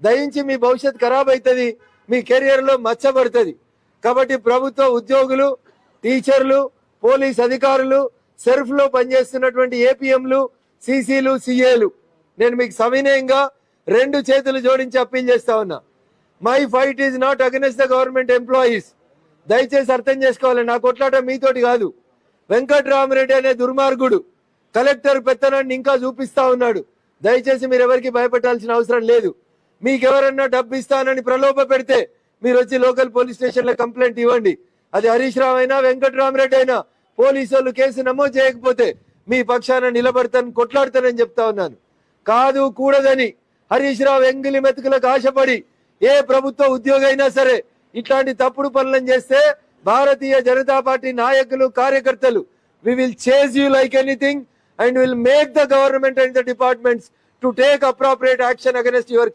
దయించి మీ భవిష్యత్ ఖరాబ్ అవుతుంది, మీ కెరియర్లో మచ్చబడుతుంది. కాబట్టి ప్రభుత్వ ఉద్యోగులు, టీచర్లు, పోలీస్ అధికారులు, సెర్ఫ్లో పనిచేస్తున్నటువంటి ఏపీఎంలు, సీసీలు, సీఏలు, నేను మీకు సవినయంగా 2 చేతులు జోడించి అప్పీల్ చేస్తా ఉన్నా. My fight is not against the government employees. దయచేసి అర్థం చేసుకోవాలి, నా కొట్లాట మీతోటి కాదు. వెంకట్రామరెడ్డి అనే దుర్మార్గుడు కలెక్టర్ పెత్తనాన్ని ఇంకా చూపిస్తా ఉన్నాడు. దయచేసి మీరు ఎవరికి భయపెట్టాల్సిన అవసరం లేదు. మీకెవరన్నా డబ్బు ఇస్తానని ప్రలోభ పెడితే మీరు వచ్చి లోకల్ పోలీస్ స్టేషన్లో కంప్లైంట్ ఇవ్వండి. అది హరీష్ రావు అయినా వెంకట్రామరెడ్డి అయినా పోలీసు వాళ్ళు కేసు నమోదు చేయకపోతే మీ పక్షాన నిలబడతాను, కొట్లాడతానని చెప్తా ఉన్నాను. కాదు కూడదని హరీష్ రావు ఎంగిలి మెతుకులకు ఆశపడి ఏ ప్రభుత్వ ఉద్యోగి అయినా సరే ఇట్లాంటి తప్పుడు పనులను చేస్తే భారతీయ జనతా పార్టీ నాయకులు, కార్యకర్తలు we will chase you like anything and will make the government and the departments to take appropriate action against your